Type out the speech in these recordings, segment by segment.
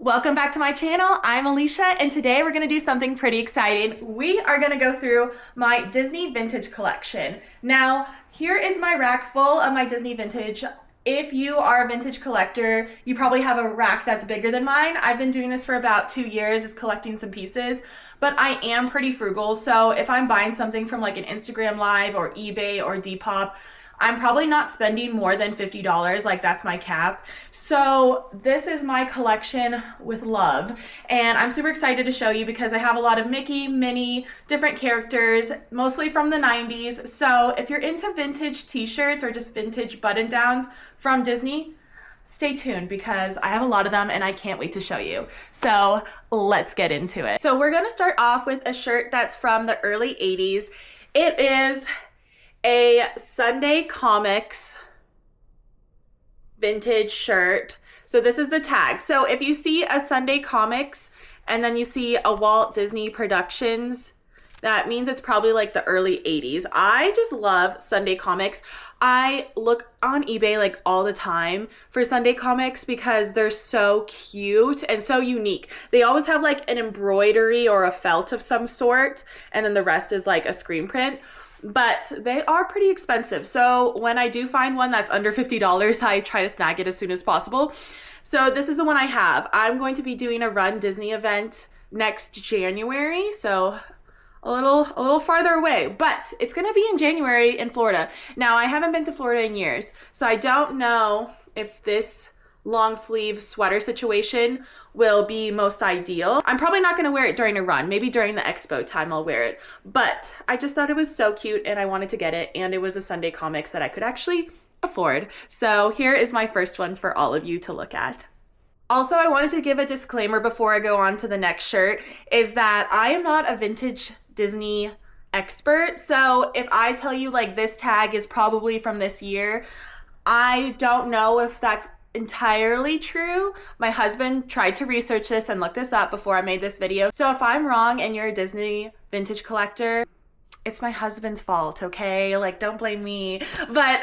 Welcome back to my channel. I'm Alicia, and today we're gonna do something pretty exciting. We are gonna go through my Disney vintage collection. Now, here is my rack full of my Disney vintage. If you are a vintage collector, you probably have a rack that's bigger than mine. I've been doing this for about 2 years, is collecting some pieces, but I am pretty frugal. So if I'm buying something from like an Instagram Live or eBay or Depop, I'm probably not spending more than $50, like that's my cap. So this is my collection with love, and I'm super excited to show you because I have a lot of Mickey, Minnie, different characters, mostly from the 90s. So if you're into vintage t-shirts or just vintage button downs from Disney, stay tuned because I have a lot of them and I can't wait to show you. So let's get into it. So we're gonna start off with a shirt that's from the early 80s. It is a Sunday Comics vintage shirt. So this is the tag. So if you see a Sunday Comics and then you see a Walt Disney Productions, that means it's probably like the early 80s. I just love Sunday Comics. I look on eBay like all the time for Sunday Comics because they're so cute and so unique. They always have like an embroidery or a felt of some sort, and then the rest is like a screen print. But they are pretty expensive. So when I do find one that's under $50, I try to snag it as soon as possible. So this is the one I have. I'm going to be doing a Run Disney event next January. So a little farther away, but it's going to be in January in Florida. Now, I haven't been to Florida in years, so I don't know if this long sleeve sweater situation will be most ideal. I'm probably not going to wear it during a run. Maybe during the expo time I'll wear it. But I just thought it was so cute and I wanted to get it, and it was a Sunday Comics that I could actually afford. So here is my first one for all of you to look at. Also, I wanted to give a disclaimer before I go on to the next shirt, is that I am not a vintage Disney expert. So if I tell you like this tag is probably from this year, I don't know if that's entirely true. My husband tried to research this and look this up before I made this video. So if I'm wrong and you're a Disney vintage collector, it's my husband's fault, okay? Like, don't blame me. But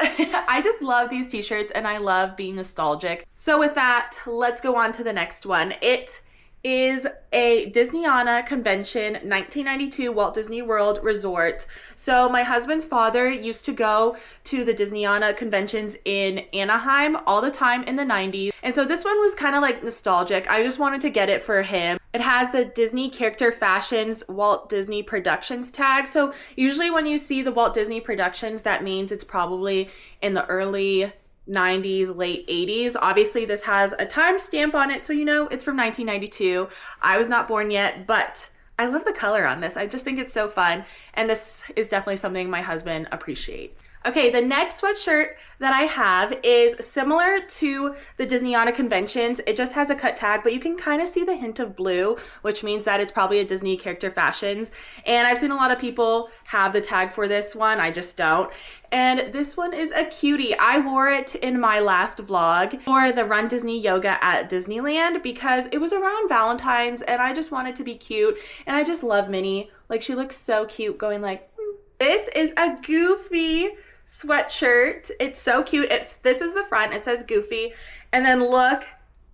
I just love these t-shirts and I love being nostalgic. So with that, let's go on to the next one. It is a Disneyana Convention 1992 Walt Disney World Resort. So my husband's father used to go to the Disneyana conventions in Anaheim all the time in the 90s. And so this one was kind of like nostalgic. I just wanted to get it for him. It has the Disney Character Fashions Walt Disney Productions tag. So usually when you see the Walt Disney Productions, that means it's probably in the early 90s, late 80s. Obviously, this has a timestamp on it, so you know it's from 1992. I was not born yet, but I love the color on this. I just think it's so fun, and this is definitely something my husband appreciates. Okay, the next sweatshirt that I have is similar to the Disneyana conventions. It just has a cut tag, but you can kind of see the hint of blue, which means that it's probably a Disney Character Fashions. And I've seen a lot of people have the tag for this one. I just don't. And this one is a cutie. I wore it in my last vlog for the Run Disney Yoga at Disneyland because it was around Valentine's and I just wanted to be cute. And I just love Minnie. Like, she looks so cute going like, This is a Goofy sweatshirt. It's so cute. This is the front. It says Goofy. And then look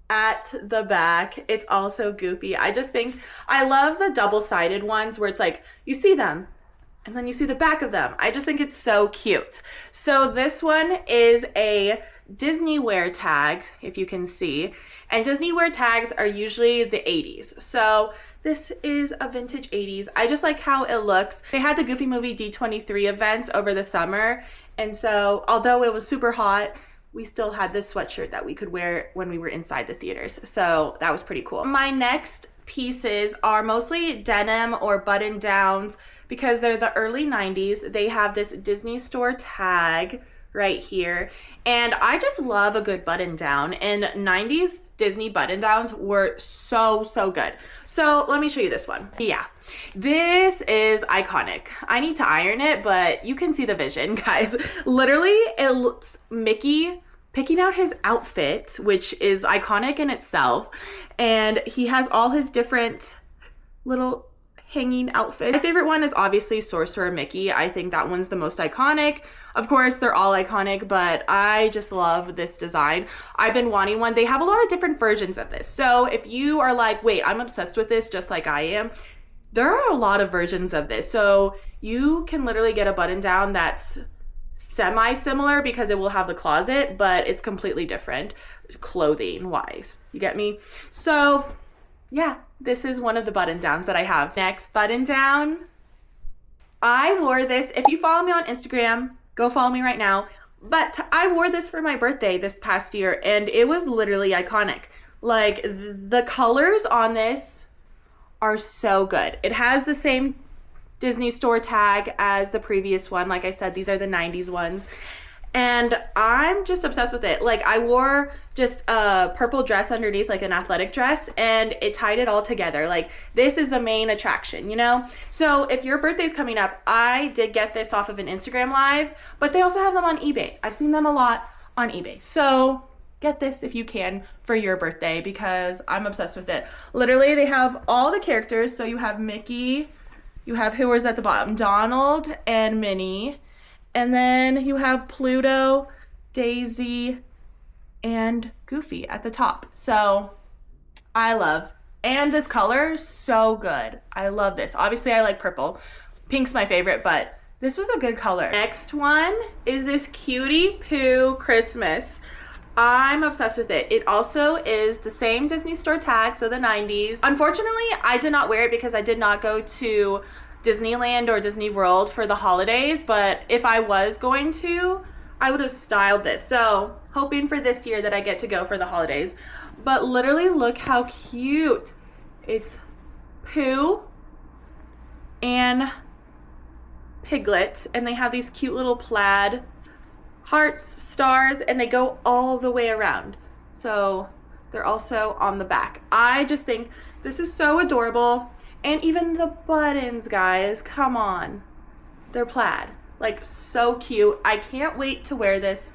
at the back. It's also Goofy. I just think I love the double-sided ones where it's like you see them and then you see the back of them. I just think it's so cute. So this one is a Disney wear tag, if you can see. And Disney wear tags are usually the 80s. So this is a vintage 80s. I just like how it looks. They had the Goofy Movie D23 events over the summer. And so although it was super hot, we still had this sweatshirt that we could wear when we were inside the theaters. So that was pretty cool. My next pieces are mostly denim or button downs because they're the early 90s. They have this Disney Store tag right here. And I just love a good button down, and 90s Disney button downs were so good. So let me show you this one. Yeah, this is iconic. I need to iron it, but you can see the vision, guys. Literally, it looks Mickey picking out his outfit, which is iconic in itself. And he has all his different little hanging outfit. My favorite one is obviously Sorcerer Mickey. I think that one's the most iconic. Of course, they're all iconic, but I just love this design. I've been wanting one. They have a lot of different versions of this. So if you are like, wait, I'm obsessed with this just like I am, there are a lot of versions of this. So you can literally get a button down that's semi-similar because it will have the closet, but it's completely different clothing wise. You get me? So yeah, this is one of the button downs that I have. Next button down. I wore this. If you follow me on Instagram, go follow me right now. But I wore this for my birthday this past year and it was literally iconic. Like the colors on this are so good. It has the same Disney store tag as the previous one. Like I said, these are the 90s ones. And I'm just obsessed with it. Like I wore just a purple dress underneath, like an athletic dress, and it tied it all together. Like this is the main attraction, you know? So if your birthday's coming up, I did get this off of an Instagram live, but they also have them on eBay. I've seen them a lot on eBay. So get this if you can for your birthday because I'm obsessed with it. Literally, they have all the characters. So you have Mickey, you have who is at the bottom, Donald and Minnie. And then you have Pluto, Daisy, and Goofy at the top. So I love, and this color, so good. I love this. Obviously, I like purple. Pink's my favorite, but this was a good color. Next one is this Cutie Poo Christmas. I'm obsessed with it. It also is the same Disney store tag, so the 90s. Unfortunately, I did not wear it because I did not go to Disneyland or Disney World for the holidays, but if I was going to, I would have styled this. So hoping for this year that I get to go for the holidays. But literally look how cute. It's Pooh and Piglet, and they have these cute little plaid hearts, stars, and they go all the way around. So they're also on the back. I just think this is so adorable. And even the buttons, guys, come on. They're plaid. Like, so cute. I can't wait to wear this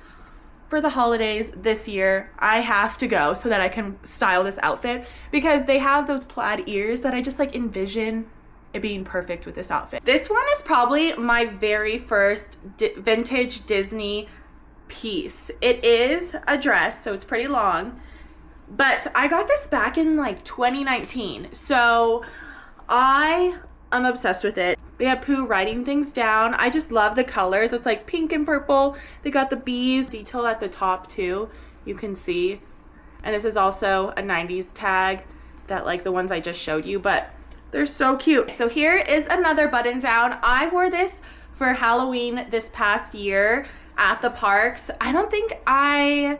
for the holidays this year. I have to go so that I can style this outfit because they have those plaid ears that I just, like, envision it being perfect with this outfit. This one is probably my very first vintage Disney piece. It is a dress, so it's pretty long. But I got this back in, like, 2019. So I am obsessed with it. They have Pooh writing things down. I just love the colors. It's like pink and purple. They got the bees detail at the top too. You can see. And this is also a 90s tag that like the ones I just showed you, but they're so cute. So here is another button down. I wore this for Halloween this past year at the parks. I don't think I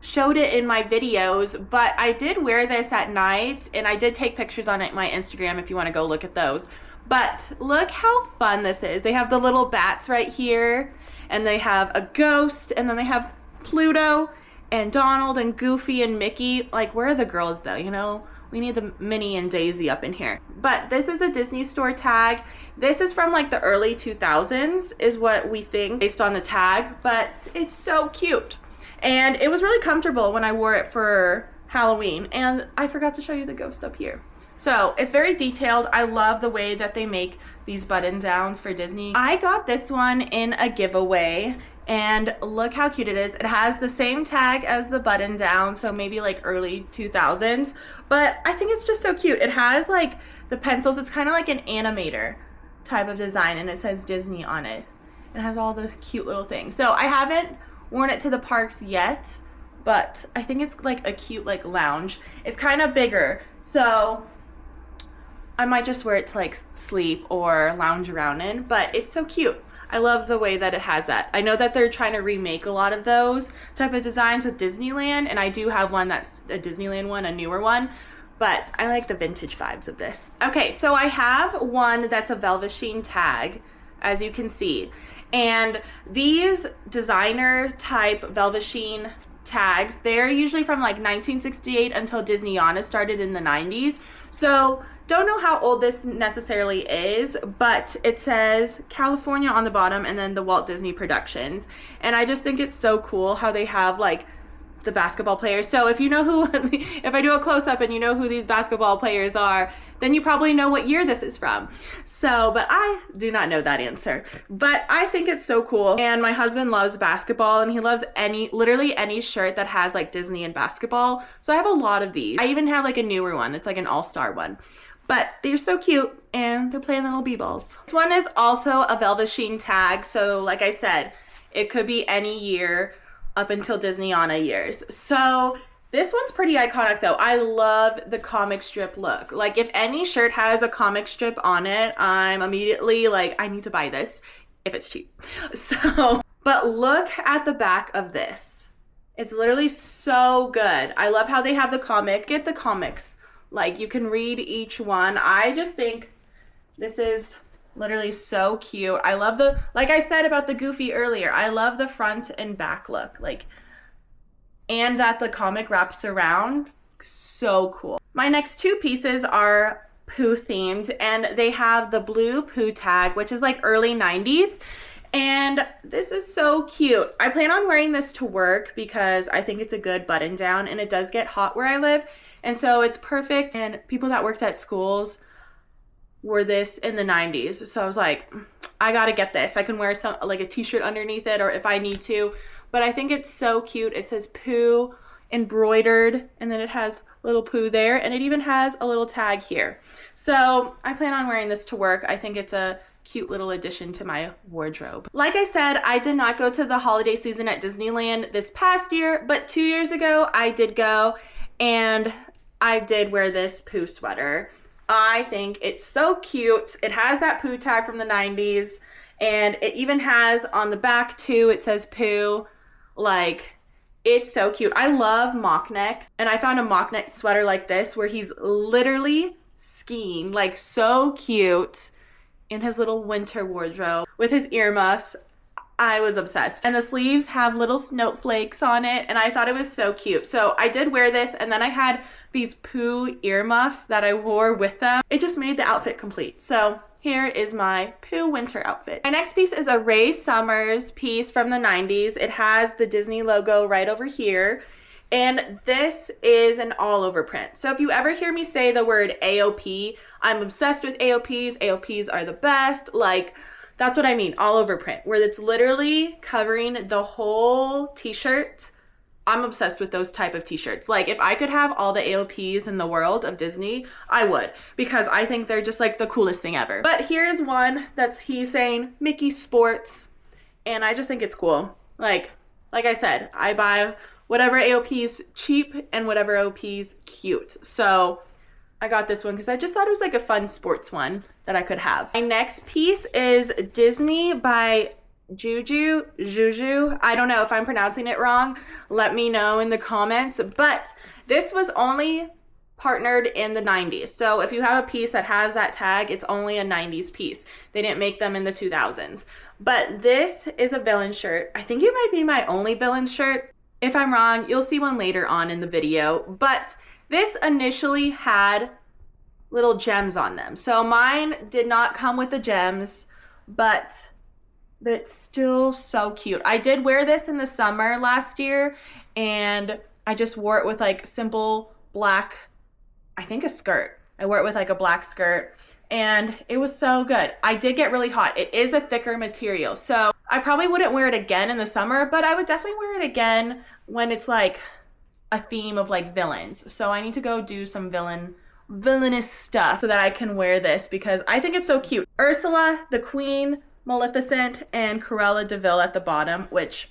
showed it in my videos, but I did wear this at night and I did take pictures on it my Instagram if you want to go look at those. But look how fun this is. They have the little bats right here and they have a ghost and then they have Pluto and Donald and Goofy and Mickey. Like, where are the girls though? You know, we need the Minnie and Daisy up in here. But this is a Disney store tag. This is from like the early 2000s is what we think based on the tag, but it's so cute. And it was really comfortable when I wore it for Halloween. And I forgot to show you the ghost up here. So it's very detailed. I love the way that they make these button downs for Disney. I got this one in a giveaway and look how cute it is. It has the same tag as the button down, so maybe like early 2000s, but I think it's just so cute. It has like the pencils. It's kind of like an animator type of design and it says Disney on it. It has all the cute little things. So I haven't worn it to the parks yet, but I think it's like a cute like lounge. It's kind of bigger, so I might just wear it to like sleep or lounge around in, but it's so cute. I love the way that it has that. I know that they're trying to remake a lot of those type of designs with Disneyland, and I do have one that's a Disneyland one, a newer one, but I like the vintage vibes of this. Okay, so I have one that's a Velvet Sheen tag, as you can see. And these designer type Velvet Sheen tags, they're usually from like 1968 until Disneyana started in the 90s. So don't know how old this necessarily is, but it says California on the bottom and then the Walt Disney Productions. And I just think it's so cool how they have like the basketball players. So if you know who, if I do a close up and you know who these basketball players are, then you probably know what year this is from. So, but I do not know that answer. But I think it's so cool. And my husband loves basketball, and he loves literally any shirt that has like Disney and basketball. So I have a lot of these. I even have like a newer one. It's like an all-star one. But they're so cute, and they're playing little b-balls. This one is also a Velvet Sheen tag. So like I said, it could be any year up until Disneyana years. So this one's pretty iconic though. I love the comic strip look. Like if any shirt has a comic strip on it, I'm immediately like, I need to buy this if it's cheap. So, but look at the back of this. It's literally so good. I love how they have the comic. Get the comics. Like you can read each one. I just think this is literally so cute. I love like I said about the Goofy earlier, I love the front and back look. Like, and that the comic wraps around. So cool. My next two pieces are Pooh themed, and they have the blue Pooh tag, which is like early 90s. And this is so cute. I plan on wearing this to work because I think it's a good button down, and it does get hot where I live. And so it's perfect. And people that worked at schools wore this in the 90s. So I was like, I gotta get this. I can wear some like a t-shirt underneath it, or if I need to. But I think it's so cute. It says Pooh embroidered, and then it has little Pooh there, and it even has a little tag here. So I plan on wearing this to work. I think it's a cute little addition to my wardrobe. Like I said, I did not go to the holiday season at Disneyland this past year, but 2 years ago I did go, and I did wear this Pooh sweater. I think it's so cute. It has that Pooh tag from the 90s, and it even has on the back too, it says Pooh. Like, it's so cute. I love mock necks, and I found a mock neck sweater like this where he's literally skiing, like so cute, in his little winter wardrobe with his earmuffs. I was obsessed. And the sleeves have little snowflakes on it, and I thought it was so cute. So I did wear this, and then I had these Pooh earmuffs that I wore with them. It just made the outfit complete. So here is my Pooh winter outfit. My next piece is a Ray Summers piece from the 90s. It has the Disney logo right over here. And this is an all over print. So if you ever hear me say the word AOP, I'm obsessed with AOPs. AOPs are the best. Like, that's what I mean, all over print, where it's literally covering the whole t-shirt. I'm obsessed with those type of t-shirts. Like, if I could have all the AOPs in the world of Disney, I would, because I think they're just like the coolest thing ever. But here's one he's saying Mickey Sports, and I just think it's cool. Like I said, I buy whatever AOP's cheap and whatever AOP's cute. So I got this one because I just thought it was like a fun sports one that I could have. My next piece is Disney by Juju. I don't know if I'm pronouncing it wrong. Let me know in the comments. But this was only partnered in the 90s. So if you have a piece that has that tag, it's only a 90s piece. They didn't make them in the 2000s. But this is a villain shirt. I think it might be my only villain shirt. If I'm wrong, you'll see one later on in the video. But this initially had little gems on them. So mine did not come with the gems, but it's still so cute. I did wear this in the summer last year, and I just wore it with like simple black, I think a skirt. I wore it with like a black skirt, and it was so good. I did get really hot. It is a thicker material, so I probably wouldn't wear it again in the summer, but I would definitely wear it again when it's like a theme of like villains. So I need to go do some villainous stuff so that I can wear this because I think it's so cute. Ursula, the Queen, Maleficent, and Cruella de Vil at the bottom, which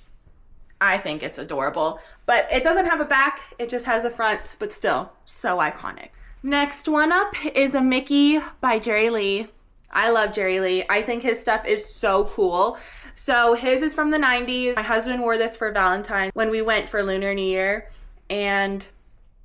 I think it's adorable. But it doesn't have a back, it just has a front, but still so iconic. Next one up is a Mickey by Jerry Lee. I love Jerry Lee. I think his stuff is so cool. So his is from the 90s. My husband wore this for Valentine's when we went for Lunar New Year, and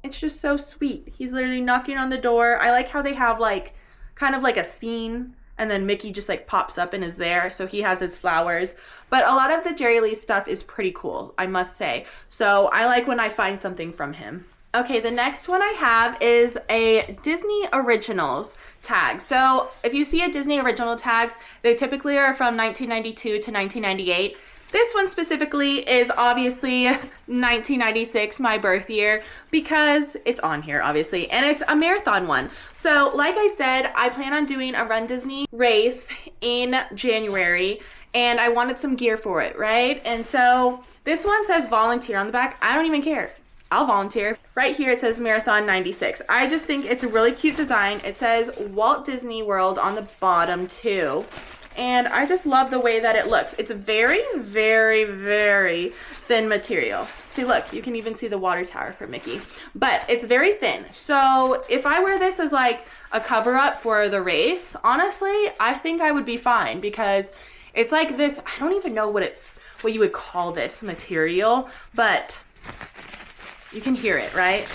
it's just so sweet. He's literally knocking on the door. I like how they have like kind of like a scene, and then Mickey just like pops up and is there. So he has his flowers. But a lot of the Jerry Lee stuff is pretty cool, I must say. So I like when I find something from him. Okay, the next one I have is a Disney Originals tag. So if you see a Disney Original tags, they typically are from 1992 to 1998. This one specifically is obviously 1996, my birth year, because it's on here obviously, and it's a marathon one. So like I said, I plan on doing a Run Disney race in January, and I wanted some gear for it, right? And so this one says volunteer on the back. I don't even care. I'll volunteer. Right here it says Marathon 96. I just think it's a really cute design. It says Walt Disney World on the bottom too. And I just love the way that it looks. It's very, very, very thin material. See, look, you can even see the water tower for Mickey. But it's very thin. So if I wear this as like a cover up for the race, honestly, I think I would be fine, because it's like this, I don't even know what you would call this material, but you can hear it, right?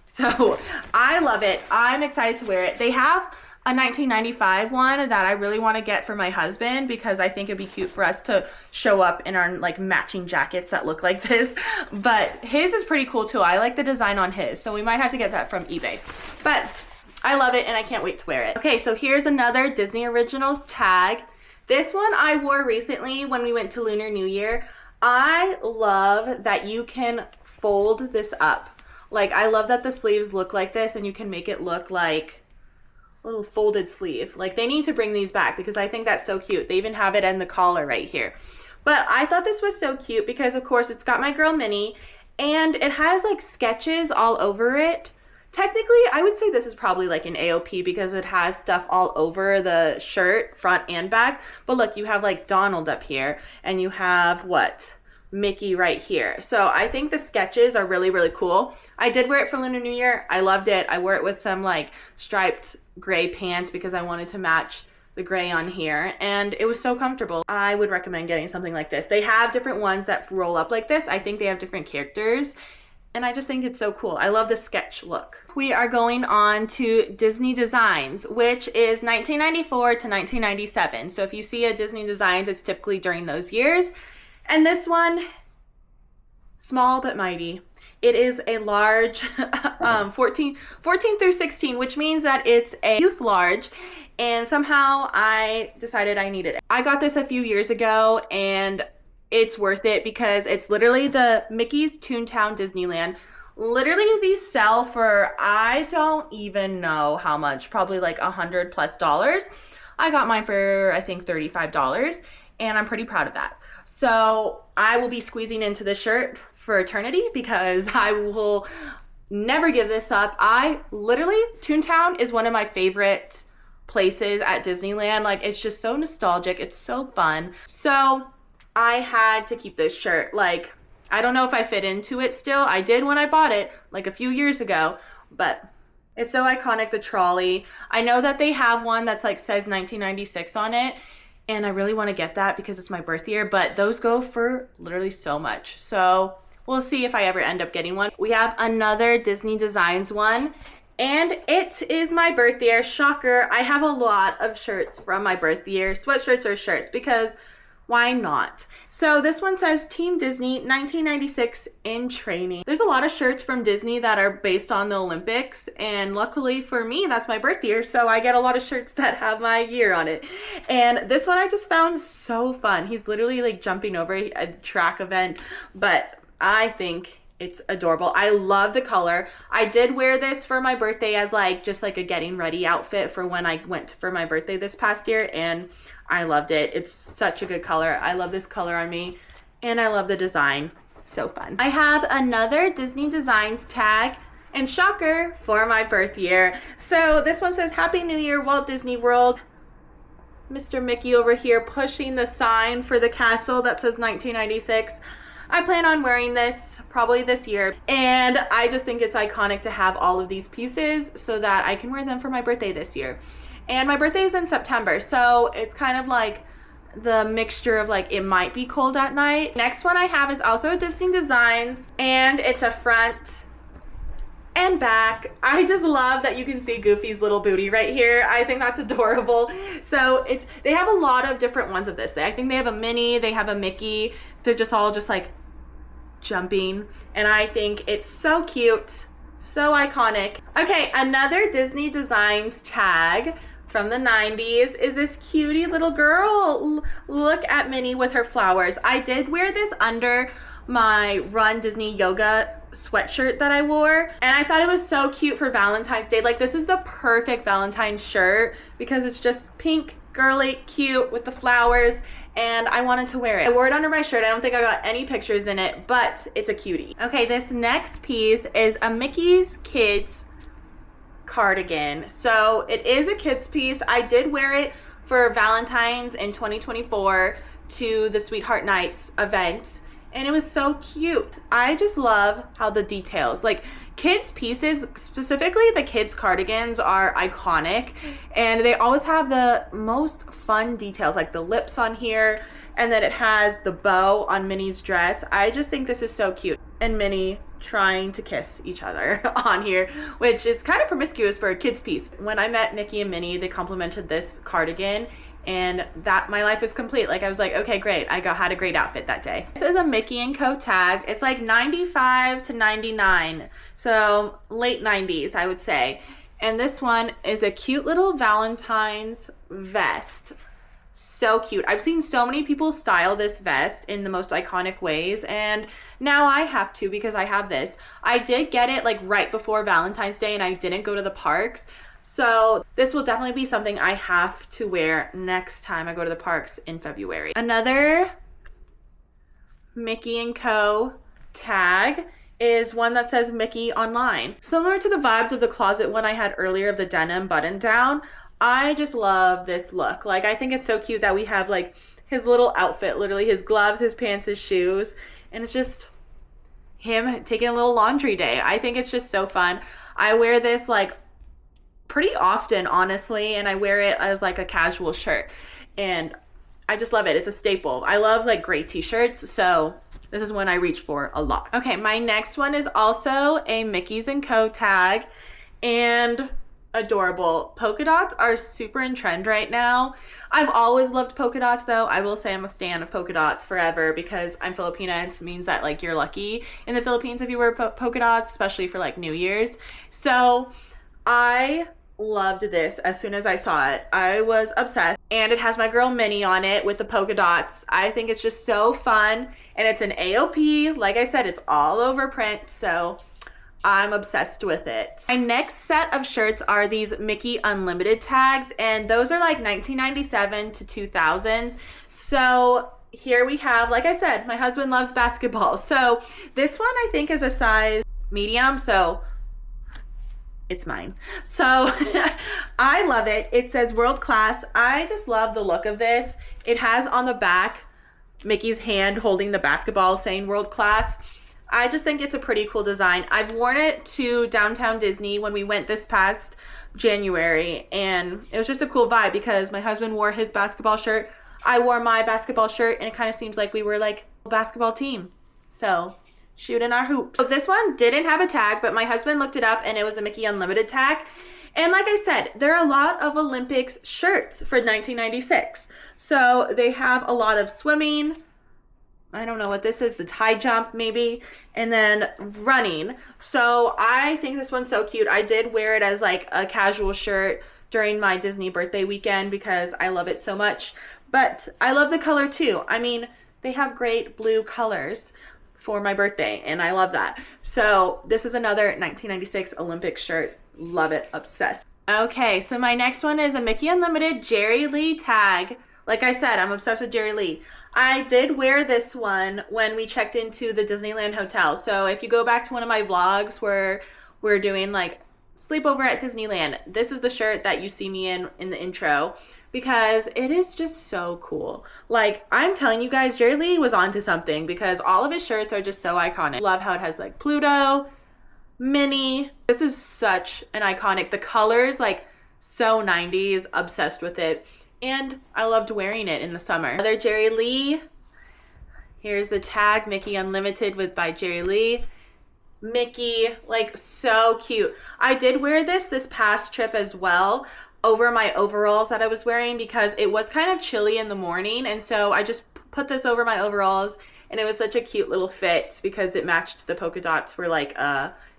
So I love it. I'm excited to wear it. They have a 1995 one that I really want to get for my husband, because I think it'd be cute for us to show up in our like matching jackets that look like this. But his is pretty cool too. I like the design on his, so we might have to get that from eBay. But I love it and I can't wait to wear it. Okay, so here's another Disney Originals tag. This one I wore recently when we went to Lunar New Year. I love that you can fold this up. Like, I love that the sleeves look like this and you can make it look like a little folded sleeve. Like, they need to bring these back because I think that's so cute. They even have it in the collar right here. But I thought this was so cute because, of course, it's got my girl Minnie and it has like sketches all over it. Technically, I would say this is probably like an AOP because it has stuff all over the shirt, front and back. But look, you have like Donald up here and you have Mickey right here. So I think the sketches are really, really cool. I did wear it for Lunar New Year. I loved it. I wore it with some like striped gray pants because I wanted to match the gray on here, and it was so comfortable. I would recommend getting something like this. They have different ones that roll up like this. I think they have different characters, and I just think it's so cool. I love the sketch look. We are going on to Disney Designs, which is 1994 to 1997. So if you see a Disney Designs, it's typically during those years. And this one, small but mighty. It is a large 14 through 16, which means that it's a youth large. And somehow I decided I needed it. I got this a few years ago and it's worth it because it's literally the Mickey's Toontown Disneyland. Literally these sell for, I don't even know how much, probably like $100+. I got mine for, I think, $35, and I'm pretty proud of that. So I will be squeezing into this shirt for eternity because I will never give this up. Toontown is one of my favorite places at Disneyland. Like, it's just so nostalgic. It's so fun. So I had to keep this shirt. Like, I don't know if I fit into it still. I did when I bought it like a few years ago, but it's so iconic, the trolley. I know that they have one that's like says 1996 on it, and I really want to get that because it's my birth year, but those go for literally so much. So we'll see if I ever end up getting one. We have another Disney Designs one, and it is my birth year. Shocker, I have a lot of shirts from my birth year, sweatshirts or shirts, because why not? So this one says Team Disney 1996 in training. There's a lot of shirts from Disney that are based on the Olympics, and luckily for me, that's my birth year, so I get a lot of shirts that have my year on it. And this one I just found so fun. He's literally like jumping over a track event, but I think it's adorable. I love the color. I did wear this for my birthday as like just like a getting ready outfit for when I went for my birthday this past year, and I loved it. It's such a good color. I love this color on me, and I love the design. So fun. I have another Disney Designs tag, and shocker, for my birth year. So this one says Happy New Year, Walt Disney World. Mr. Mickey over here pushing the sign for the castle that says 1996. I plan on wearing this probably this year, and I just think it's iconic to have all of these pieces so that I can wear them for my birthday this year. And my birthday is in September, so it's kind of like the mixture of like it might be cold at night. Next one I have is also Disney Designs, and it's a front and back. I just love that you can see Goofy's little booty right here. I think that's adorable. So they have a lot of different ones of this. I think they have a Minnie, they have a Mickey. They're just all just like jumping, and I think it's so cute, so iconic. Okay, another Disney Designs tag from the 90s is this cutie little girl. Look at Minnie with her flowers. I did wear this under my Run Disney Yoga sweatshirt that I wore, and I thought it was so cute for Valentine's Day. Like, this is the perfect Valentine's shirt because it's just pink, girly, cute with the flowers, and I wanted to wear it. I wore it under my shirt. I don't think I got any pictures in it, but it's a cutie. Okay, this next piece is a Mickey's Kids cardigan. So it is a kids piece. I did wear it for Valentine's in 2024 to the Sweetheart Nights event, and it was so cute. I just love how the details, like kids pieces, specifically the kids cardigans, are iconic, and they always have the most fun details, like the lips on here, and then it has the bow on Minnie's dress. I just think this is so cute. And Minnie trying to kiss each other on here, which is kind of promiscuous for a kids piece. When I met Mickey and Minnie, they complimented this cardigan, and that my life was complete. Like, I was like, okay, great. Had a great outfit that day. This is a Mickey & Co. tag. It's like 95 to 99. So late 90s, I would say. And this one is a cute little Valentine's vest. So cute. I've seen so many people style this vest in the most iconic ways, and now I have to because I have this. I did get it like right before Valentine's Day, and I didn't go to the parks. So this will definitely be something I have to wear next time I go to the parks in February. Another Mickey & Co. tag is one that says Mickey Online. Similar to the vibes of the closet one I had earlier of the denim button down, I just love this look. Like, I think it's so cute that we have like his little outfit, literally his gloves, his pants, his shoes, and it's just him taking a little laundry day. I think it's just so fun. I wear this like pretty often, honestly, and I wear it as like a casual shirt, and I just love it. It's a staple. I love like gray t-shirts, so this is one I reach for a lot. Okay, my next one is also a Mickey's & Co. tag, and adorable. Polka dots are super in trend right now. I've always loved polka dots, though. I will say I'm a stan of polka dots forever because I'm Filipina. It means that like you're lucky in the Philippines if you wear polka dots, especially for like New Year's. So I loved this as soon as I saw it. I was obsessed, and it has my girl Minnie on it with the polka dots. I think it's just so fun, and it's an AOP. Like I said, it's all over print, so I'm obsessed with it. My next set of shirts are these Mickey Unlimited tags, and those are like 1997 to 2000s. So here we have, like I said, my husband loves basketball. So this one I think is a size medium, so it's mine. So I love it. It says world class. I just love the look of this. It has on the back Mickey's hand holding the basketball saying world class. I just think it's a pretty cool design. I've worn it to Downtown Disney when we went this past January, and it was just a cool vibe because my husband wore his basketball shirt, I wore my basketball shirt, and it kind of seems like we were like a basketball team. So shooting our hoops. So this one didn't have a tag, but my husband looked it up and it was a Mickey Unlimited tag. And like I said, there are a lot of Olympics shirts for 1996. So they have a lot of swimming, I don't know what this is, the high jump maybe, and then running. So I think this one's so cute. I did wear it as like a casual shirt during my Disney birthday weekend because I love it so much. But I love the color too. I mean, they have great blue colors for my birthday, and I love that. So this is another 1996 Olympic shirt. Love it. Obsessed. Okay, so my next one is a Mickey Unlimited Jerry Lee tag. Like I said, I'm obsessed with Jerry Lee. I did wear this one when we checked into the Disneyland Hotel. So if you go back to one of my vlogs where we're doing like sleepover at Disneyland, this is the shirt that you see me in the intro because it is just so cool. Like, I'm telling you guys, Jerry Lee was onto something because all of his shirts are just so iconic. Love how it has like Pluto, Minnie. This is such an iconic, the colors like so 90s, obsessed with it. And I loved wearing it in the summer. Another Jerry Lee. Here's the tag, Mickey Unlimited by Jerry Lee. Mickey, like so cute. I did wear this past trip as well over my overalls that I was wearing because it was kind of chilly in the morning. And so I just put this over my overalls, and it was such a cute little fit because it matched the polka dots for like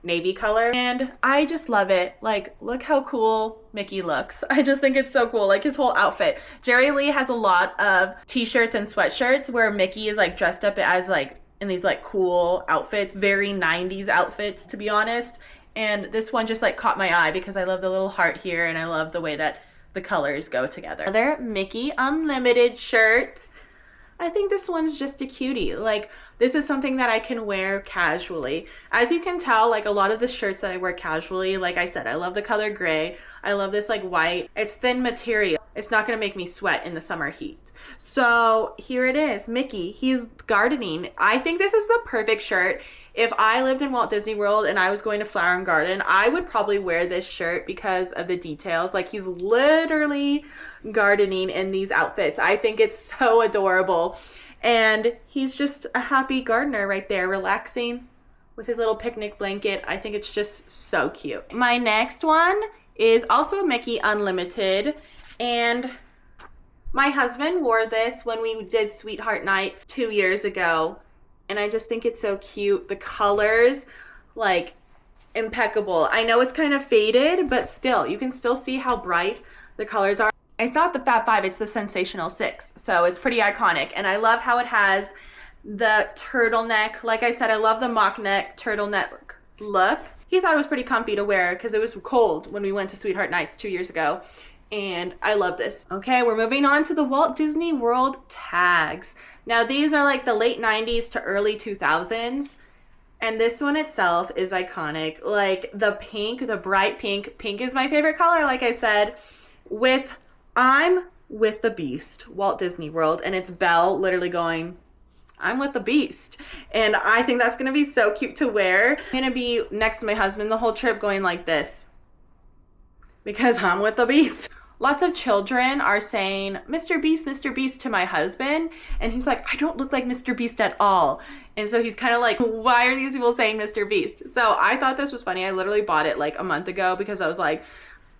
navy color. And I just love it. Like, look how cool Mickey looks. I just think it's so cool. Like his whole outfit. Jerry Lee has a lot of t-shirts and sweatshirts where Mickey is like dressed up as like in these like cool outfits, very 90s outfits, to be honest. And this one just like caught my eye because I love the little heart here and I love the way that the colors go together. Another Mickey Unlimited shirt. I think this one's just a cutie. Like, this is something that I can wear casually. As you can tell, like a lot of the shirts that I wear casually, like I said, I love the color gray. I love this like white. It's thin material. It's not gonna make me sweat in the summer heat. So here it is, Mickey, he's gardening. I think this is the perfect shirt. If I lived in Walt Disney World and I was going to Flower and Garden, I would probably wear this shirt because of the details. Like he's literally gardening in these outfits. I think it's so adorable. And he's just a happy gardener right there, relaxing with his little picnic blanket. I think it's just so cute. My next one is also a Mickey Unlimited. And my husband wore this when we did Sweetheart Nights 2 years ago. And I just think it's so cute. The colors, like, impeccable. I know it's kind of faded, but still, you can still see how bright the colors are. It's not the Fab Five, it's the Sensational Six. So it's pretty iconic. And I love how it has the turtleneck. Like I said, I love the mock neck turtleneck look. He thought it was pretty comfy to wear because it was cold when we went to Sweetheart Nights 2 years ago. And I love this. Okay, we're moving on to the Walt Disney World tags. Now these are like the late 90s to early 2000s. And this one itself is iconic. Like the pink, the bright pink. Pink is my favorite color, like I said. I'm with the Beast, Walt Disney World. And it's Belle literally going, I'm with the Beast. And I think that's going to be so cute to wear. I'm going to be next to my husband the whole trip going like this. Because I'm with the Beast. Lots of children are saying, Mr. Beast to my husband. And he's like, I don't look like Mr. Beast at all. And so he's kind of like, why are these people saying Mr. Beast? So I thought this was funny. I literally bought it like a month ago because I was like,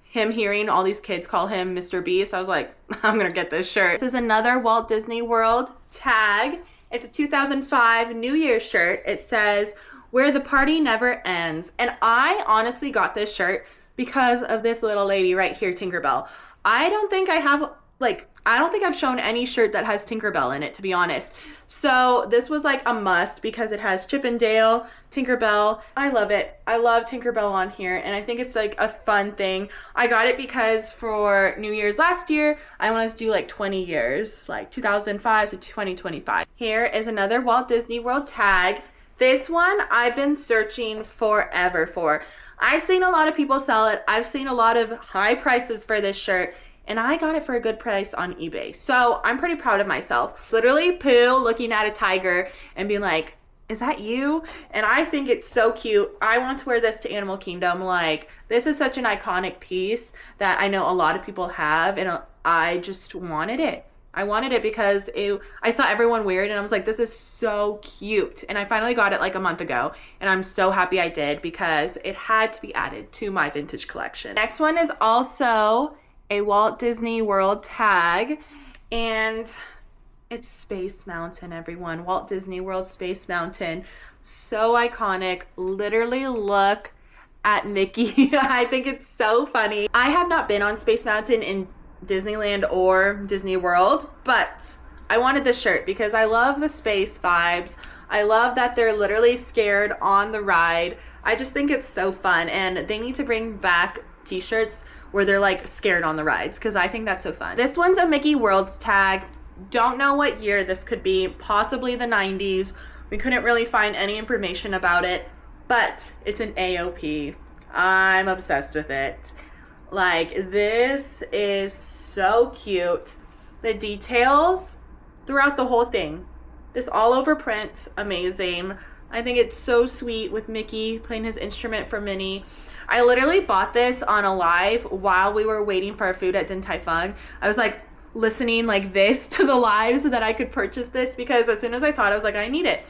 him hearing all these kids call him Mr. Beast. I was like, I'm going to get this shirt. This is another Walt Disney World tag. It's a 2005 New Year's shirt. It says, where the party never ends. And I honestly got this shirt because of this little lady right here, Tinkerbell. I don't think I've shown any shirt that has Tinkerbell in it, to be honest. So this was like a must because it has Chip and Dale, Tinkerbell. I love it. I love Tinkerbell on here, and I think it's like a fun thing. I got it because for New Year's last year, I wanted to do like 20 years, like 2005 to 2025. Here is another Walt Disney World tag. This one I've been searching forever for. I've seen a lot of people sell it. I've seen a lot of high prices for this shirt, and I got it for a good price on eBay. So I'm pretty proud of myself. Literally Pooh looking at a tiger and being like, is that you? And I think it's so cute. I want to wear this to Animal Kingdom. Like, this is such an iconic piece that I know a lot of people have, and I just wanted it. I wanted it because I saw everyone wear it and I was like, this is so cute. And I finally got it like a month ago, and I'm so happy I did because it had to be added to my vintage collection. Next one is also a Walt Disney World tag, and it's Space Mountain, everyone. Walt Disney World Space Mountain. So iconic. Literally look at Mickey. I think it's so funny. I have not been on Space Mountain in Disneyland or Disney World, but I wanted this shirt because I love the space vibes. I love that they're literally scared on the ride. I just think it's so fun, and they need to bring back t-shirts where they're like scared on the rides because I think that's so fun. This one's a Mickey Worlds tag. Don't know what year this could be, possibly the 90s. We couldn't really find any information about it, but it's an AOP. I'm obsessed with it. Like, this is so cute. The details throughout the whole thing. This all over print, amazing. I think it's so sweet with Mickey playing his instrument for Minnie. I literally bought this on a live while we were waiting for our food at Din Tai Fung. I was like listening like this to the live so that I could purchase this because as soon as I saw it, I was like, I need it.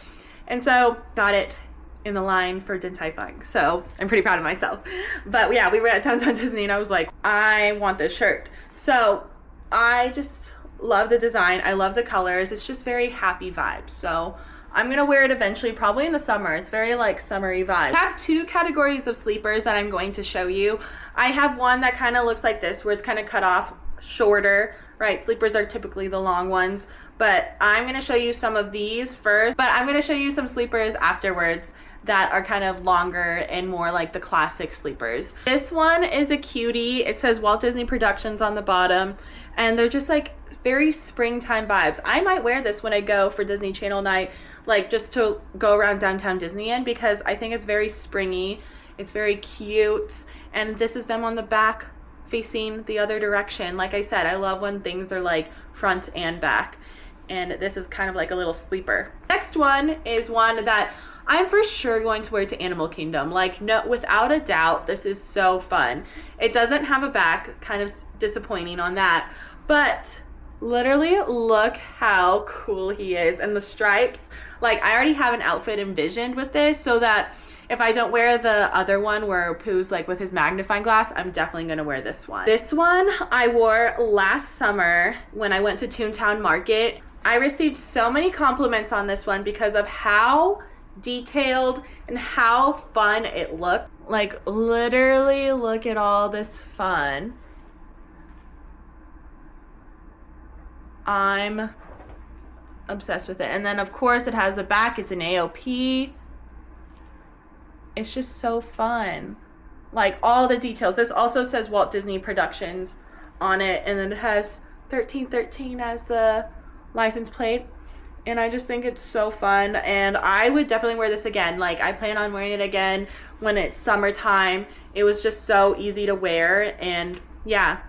And so got it in the line for Din Tai Fung. So I'm pretty proud of myself. But yeah, we were at Downtown Disney and I was like, I want this shirt. So I just love the design. I love the colors. It's just very happy vibes. So I'm gonna wear it eventually, probably in the summer. It's very like summery vibe. I have two categories of sleepers that I'm going to show you. I have one that kind of looks like this, where it's kind of cut off shorter, right? Sleepers are typically the long ones, but I'm gonna show you some of these first, but I'm gonna show you some sleepers afterwards that are kind of longer and more like the classic sleepers. This one is a cutie. It says Walt Disney Productions on the bottom, and they're just like very springtime vibes. I might wear this when I go for Disney Channel night, like just to go around downtown Disney in, because I think it's very springy. It's very cute, and this is them on the back facing the other direction. Like I said, I love when things are like front and back, and this is kind of like a little sleeper. Next one is one that I'm for sure going to wear to Animal Kingdom. Like, no, without a doubt, this is so fun. It doesn't have a back, kind of disappointing on that, but literally look how cool he is. And the stripes, like I already have an outfit envisioned with this, so that if I don't wear the other one where Pooh's like with his magnifying glass, I'm definitely gonna wear this one. This one I wore last summer when I went to Toontown Market. I received so many compliments on this one because of how detailed and how fun it looked. Like literally look at all this fun. I'm obsessed with it. And then of course it has the back, it's an AOP. It's just so fun. Like all the details. This also says Walt Disney Productions on it, and then it has 1313 as the license plate. And I just think it's so fun, and I would definitely wear this again. Like I plan on wearing it again when it's summertime. It was just so easy to wear, and yeah,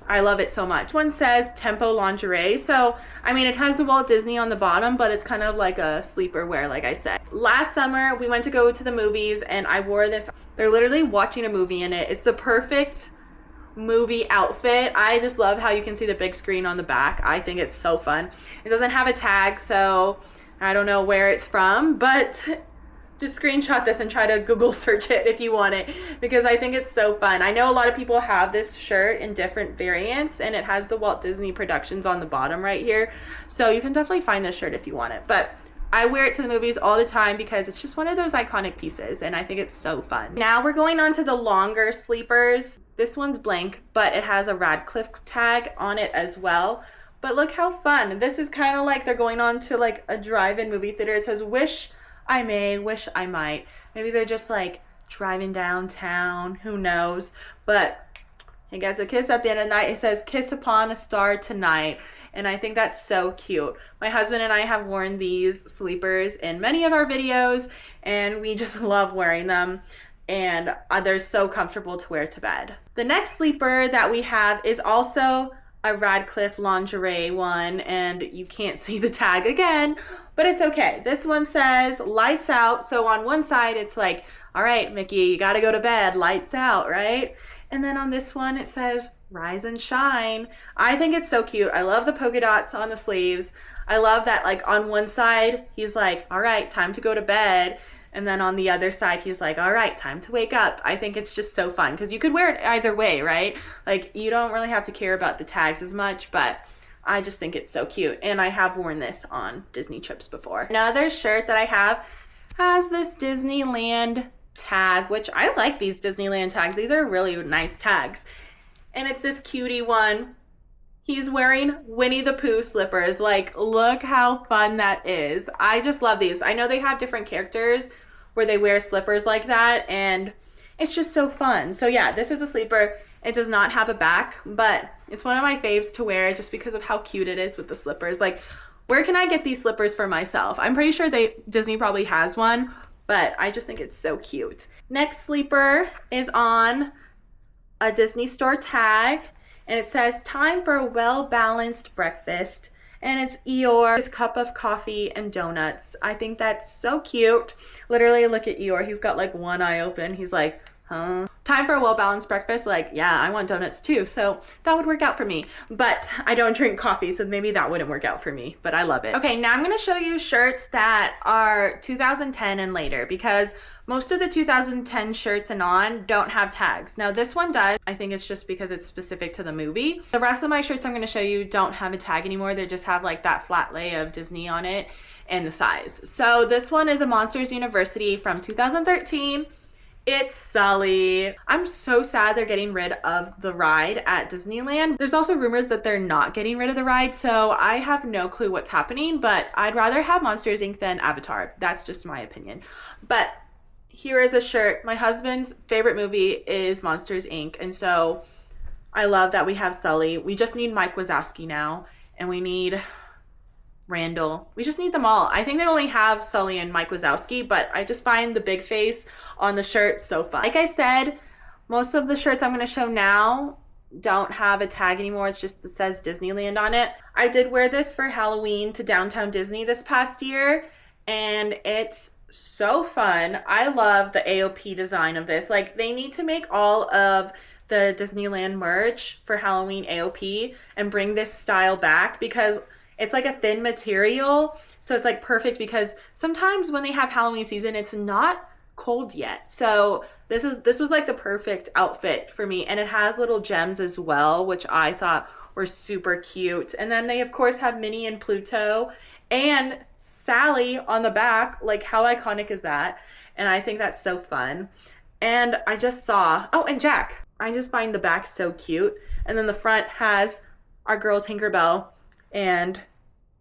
I love it so much. One says Tempo Lingerie. So, I mean, it has the Walt Disney on the bottom, but it's kind of like a sleeper wear, like I said. Last summer, we went to go to the movies, and I wore this. They're literally watching a movie in it. It's the perfect movie outfit. I just love how you can see the big screen on the back. I think it's so fun. It doesn't have a tag, so I don't know where it's from, but just screenshot this and try to Google search it if you want it, because I think it's so fun. I know a lot of people have this shirt in different variants, and it has the Walt Disney Productions on the bottom right here, so you can definitely find this shirt if you want it. But I wear it to the movies all the time because it's just one of those iconic pieces, and I think it's so fun. Now we're going on to the longer sleepers. This one's blank, but it has a Radcliffe tag on it as well. But look how fun. This is kind of like they're going on to like a drive-in movie theater. It says, wish I may, wish I might. Maybe they're just like driving downtown, who knows. But he gets a kiss at the end of the night. It says, kiss upon a star tonight. And I think that's so cute. My husband and I have worn these sleepers in many of our videos, and we just love wearing them. And they're so comfortable to wear to bed. The next sleeper that we have is also a Radcliffe lingerie one, and you can't see the tag again, but it's okay. This one says lights out. So on one side it's like, all right, Mickey, you gotta go to bed, lights out, right? And then on this one it says rise and shine. I think it's so cute. I love the polka dots on the sleeves. I love that, like on one side he's like, all right, time to go to bed. And then on the other side, he's like, all right, time to wake up. I think it's just so fun because you could wear it either way, right? Like you don't really have to care about the tags as much, but I just think it's so cute. And I have worn this on Disney trips before. Another shirt that I have has this Disneyland tag, which I like these Disneyland tags. These are really nice tags. And it's this cutie one. He's wearing Winnie the Pooh slippers. Like, look how fun that is. I just love these. I know they have different characters where they wear slippers like that, and it's just so fun. So yeah, this is a sleeper. It does not have a back, but it's one of my faves to wear just because of how cute it is with the slippers. Like, where can I get these slippers for myself? I'm pretty sure Disney probably has one, but I just think it's so cute. Next sleeper is on a Disney Store tag, and it says time for a well-balanced breakfast. And it's Eeyore's cup of coffee and donuts. I think that's so cute. Literally, look at Eeyore. He's got like one eye open. He's like, huh? time for a well-balanced breakfast, like, yeah, I want donuts too. So that would work out for me. But I don't drink coffee, so maybe that wouldn't work out for me, but I love it. Okay, now I'm gonna show you shirts that are 2010 and later, because most of the 2010 shirts and on don't have tags. Now this one does. I think it's just because it's specific to the movie. The rest of my shirts I'm gonna show you don't have a tag anymore. They just have like that flat lay of Disney on it and the size. So this one is a Monsters University from 2013. It's Sully. I'm so sad they're getting rid of the ride at Disneyland. There's also rumors that they're not getting rid of the ride, so I have no clue what's happening, but I'd rather have Monsters Inc. than Avatar. That's just my opinion. But here is a shirt. My husband's favorite movie is Monsters Inc. And so I love that we have Sully. We just need Mike Wazowski now, and we need Randall. We just need them all. I think they only have Sully and Mike Wazowski, but I just find the big face on the shirt so fun. Like I said, most of the shirts I'm going to show now don't have a tag anymore. It's just, it says Disneyland on it. I did wear this for Halloween to Downtown Disney this past year, and it's so fun. I love the AOP design of this. Like, they need to make all of the Disneyland merch for Halloween AOP and bring this style back, because it's like a thin material, so it's like perfect, because sometimes when they have Halloween season, it's not cold yet. So this was like the perfect outfit for me, and it has little gems as well, which I thought were super cute. And then they of course have Minnie and Pluto and Sally on the back. Like, how iconic is that? And I think that's so fun. And I just saw, oh, and Jack. I just find the back so cute. And then the front has our girl Tinkerbell. And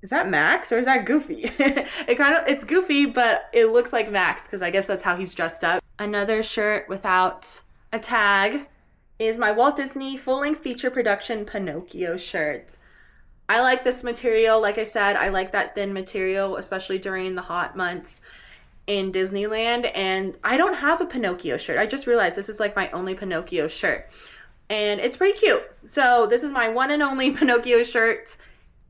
is that Max or is that Goofy? It's Goofy, but it looks like Max, because I guess that's how he's dressed up. Another shirt without a tag is my Walt Disney full-length feature production Pinocchio shirt. I like this material. Like I said, I like that thin material, especially during the hot months in Disneyland. And I don't have a Pinocchio shirt. I just realized this is like my only Pinocchio shirt. And it's pretty cute. So this is my one and only Pinocchio shirt.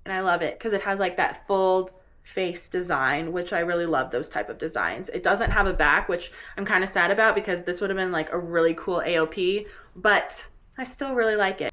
And I love it because it has like that fold face design, which I really love those type of designs. It doesn't have a back, which I'm kind of sad about, because this would have been like a really cool AOP, but I still really like it.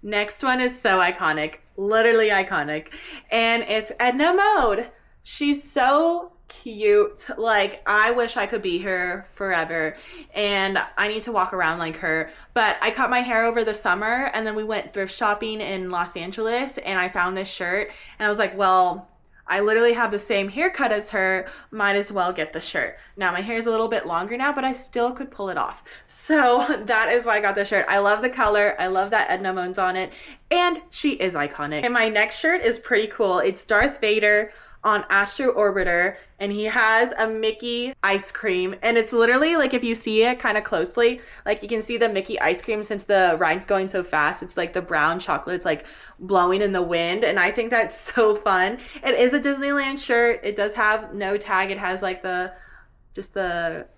Next one is so iconic, literally iconic, and it's Edna Mode. She's so cute. Like, I wish I could be her forever, and I need to walk around like her. But I cut my hair over the summer, and then we went thrift shopping in Los Angeles, and I found this shirt, and I was like, well, I literally have the same haircut as her, might as well get the shirt. Now my hair is a little bit longer now, but I still could pull it off. So that is why I got the shirt. I love the color. I love that Edna Mode's on it, and she is iconic. And my next shirt is pretty cool. It's Darth Vader on Astro Orbiter, and he has a Mickey ice cream, and it's literally like, if you see it kind of closely, like you can see the Mickey ice cream, since the ride's going so fast, it's like the brown chocolate, it's like blowing in the wind, and I think that's so fun. It is a Disneyland shirt. It does have no tag. It has like just the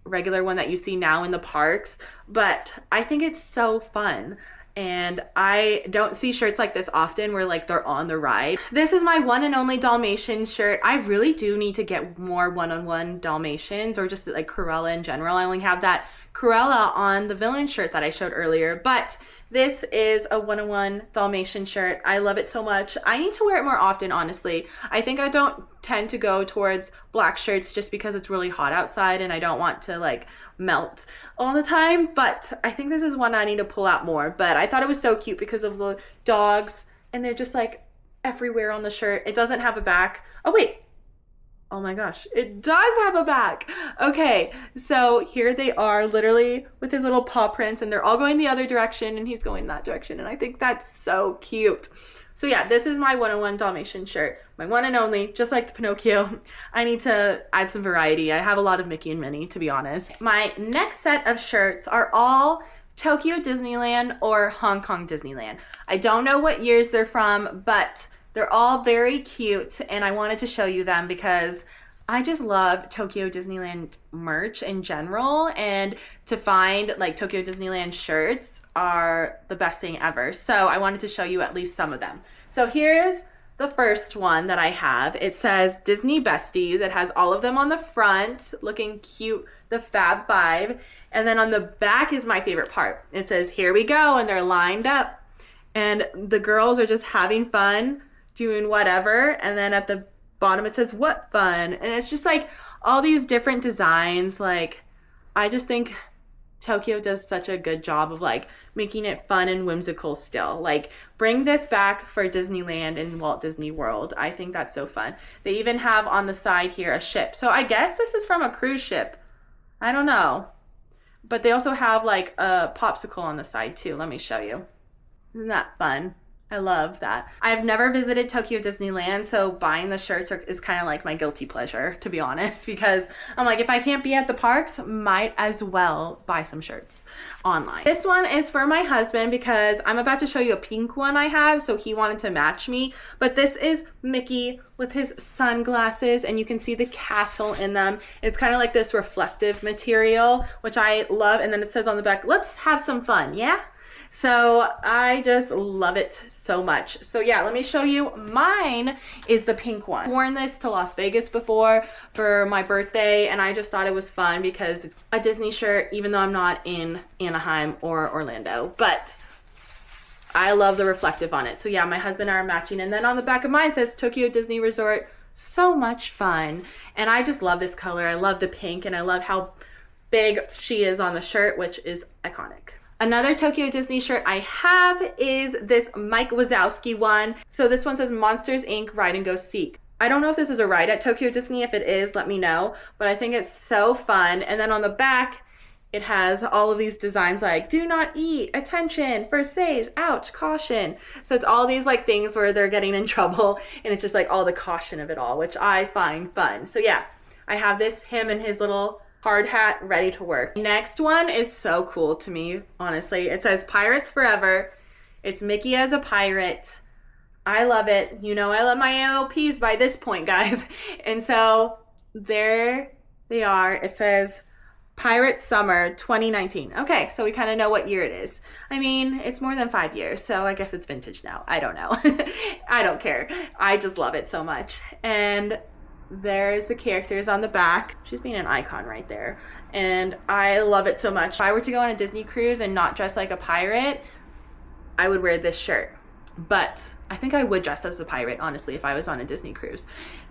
regular one that you see now in the parks, but I think it's so fun. And I don't see shirts like this often where like they're on the ride. This is my one and only Dalmatian shirt. I really do need to get more one-on-one Dalmatians, or just like Cruella in general. I only have that Cruella on the villain shirt that I showed earlier, but this is a one-on-one Dalmatian shirt. I love it so much. I need to wear it more often, honestly. I think I don't tend to go towards black shirts just because it's really hot outside and I don't want to like melt all the time, but I think this is one I need to pull out more. But I thought it was so cute because of the dogs, and they're just like everywhere on the shirt. It doesn't have a back. Oh wait, oh my gosh, it does have a back. Okay, so here they are, literally with his little paw prints, and they're all going the other direction and he's going that direction, and I think that's so cute. So yeah, this is my one-on-one Dalmatian shirt, my one and only, just like the Pinocchio. I need to add some variety. I have a lot of Mickey and Minnie, to be honest. My next set of shirts are all Tokyo Disneyland or Hong Kong Disneyland. I don't know what years they're from, but they're all very cute, and I wanted to show you them because I just love Tokyo Disneyland merch in general, and to find like Tokyo Disneyland shirts are the best thing ever. So I wanted to show you at least some of them. So here's the first one that I have. It says Disney Besties. It has all of them on the front, looking cute, the Fab Five. And then on the back is my favorite part. It says, here we go, and they're lined up. And the girls are just having fun, doing whatever. And then at the bottom it says, what fun? And it's just like all these different designs. Like, I just think Tokyo does such a good job of like making it fun and whimsical still. Like, bring this back for Disneyland and Walt Disney World. I think that's so fun. They even have on the side here a ship. So I guess this is from a cruise ship. I don't know. But they also have like a popsicle on the side too. Let me show you. Isn't that fun? I love that. I've never visited Tokyo Disneyland, so buying the shirts is kind of like my guilty pleasure, to be honest, because I'm like, if I can't be at the parks, might as well buy some shirts online. This one is for my husband because I'm about to show you a pink one I have, so he wanted to match me. But this is Mickey with his sunglasses, and you can see the castle in them. It's kind of like this reflective material, which I love. And then it says on the back, let's have some fun, yeah? So I just love it so much. So yeah, let me show you. Mine is the pink one. I've worn this to Las Vegas before for my birthday, and I just thought it was fun because it's a Disney shirt, even though I'm not in Anaheim or Orlando. But I love the reflective on it. So yeah, my husband and I are matching. And then on the back of mine says Tokyo Disney Resort. So much fun. And I just love this color. I love the pink, and I love how big she is on the shirt, which is iconic. Another Tokyo Disney shirt I have is this Mike Wazowski one. So this one says Monsters, Inc. Ride and Go Seek. I don't know if this is a ride at Tokyo Disney. If it is, let me know. But I think it's so fun. And then on the back, it has all of these designs like do not eat, attention, first aid, ouch, caution. So it's all these like things where they're getting in trouble, and it's just like all the caution of it all, which I find fun. So yeah, I have this, him and his little hard hat ready to work. Next one is so cool to me, honestly. It says Pirates Forever. It's Mickey as a pirate. I love it. You know I love my AOPs by this point, guys. And so there they are. It says Pirate Summer 2019. Okay, so we kind of know what year it is. I mean, it's more than 5 years, so I guess it's vintage now. I don't know. I don't care. I just love it so much. And there's the characters on the back. She's being an icon right there. And I love it so much. If I were to go on a Disney cruise and not dress like a pirate, I would wear this shirt. But I think I would dress as a pirate, honestly, if I was on a Disney cruise.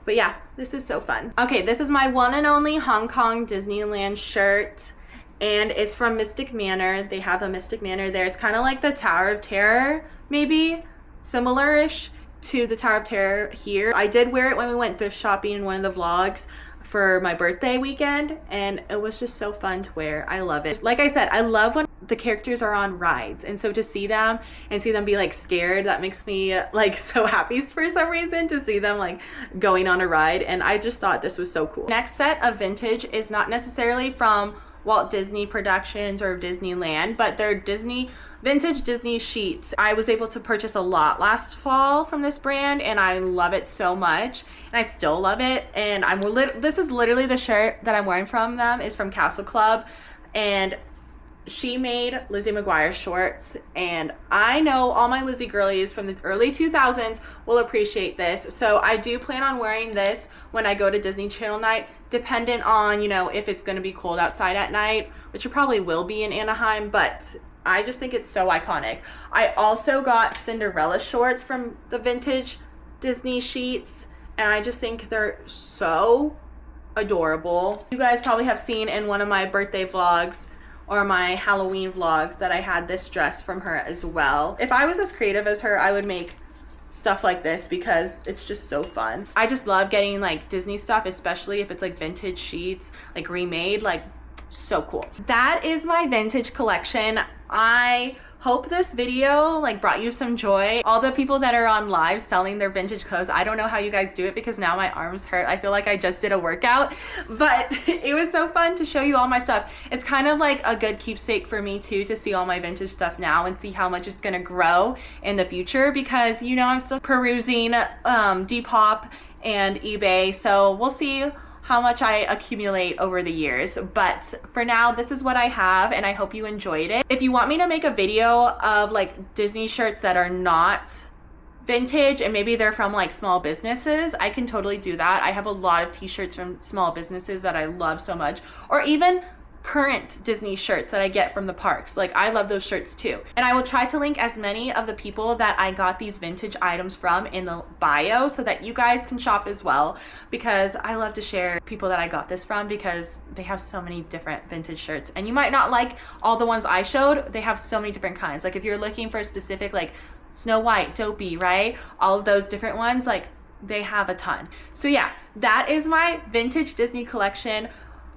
But yeah, this is so fun. Okay, this is my one and only Hong Kong Disneyland shirt. And it's from Mystic Manor. They have a Mystic Manor there. It's kind of like the Tower of Terror, maybe. Similar-ish to the Tower of Terror here. I did wear it when we went thrift shopping in one of the vlogs for my birthday weekend, and it was just so fun to wear. I love it. Like I said, I love when the characters are on rides, and so to see them and see them be like scared, that makes me like so happy for some reason to see them like going on a ride. And I just thought this was so cool. Next set of vintage is not necessarily from Walt Disney Productions or Disneyland, but they're vintage Disney sheets. I was able to purchase a lot last fall from this brand, and I love it so much, and I still love it. And this is literally the shirt that I'm wearing from them, is from Castle Club, and she made Lizzie McGuire shorts, and I know all my Lizzie girlies from the early 2000s will appreciate this. So I do plan on wearing this when I go to Disney Channel night, dependent on, you know, if it's going to be cold outside at night, which it probably will be in Anaheim, but I just think it's so iconic. I also got Cinderella shorts from the vintage Disney sheets, and I just think they're so adorable. You guys probably have seen in one of my birthday vlogs or my Halloween vlogs that I had this dress from her as well. If I was as creative as her, I would make stuff like this because it's just so fun. I just love getting like Disney stuff, especially if it's like vintage sheets, like remade, like so cool. That is my vintage collection. I hope this video like brought you some joy. All the people that are on live selling their vintage clothes, I don't know how you guys do it because now my arms hurt. I feel like I just did a workout, but it was so fun to show you all my stuff. It's kind of like a good keepsake for me too, to see all my vintage stuff now and see how much it's gonna grow in the future, because you know I'm still perusing Depop and eBay, so we'll see how much I accumulate over the years. But for now, this is what I have, and I hope you enjoyed it. If you want me to make a video of like Disney shirts that are not vintage and maybe they're from like small businesses, I can totally do that. I have a lot of t-shirts from small businesses that I love so much, or even current Disney shirts that I get from the parks. Like, I love those shirts too. And I will try to link as many of the people that I got these vintage items from in the bio so that you guys can shop as well, because I love to share people that I got this from because they have so many different vintage shirts. And you might not like all the ones I showed. They have so many different kinds. Like, if you're looking for a specific, like Snow White, Dopey, right? All of those different ones, like, they have a ton. So yeah, that is my vintage Disney collection.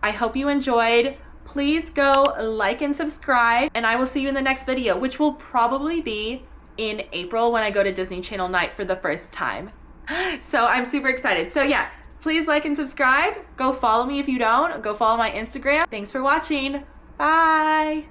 I hope you enjoyed. Please go like and subscribe, and I will see you in the next video, which will probably be in April when I go to Disney Channel night for the first time. So I'm super excited. So yeah, please like and subscribe. Go follow me if you don't. Go follow my Instagram. Thanks for watching. Bye.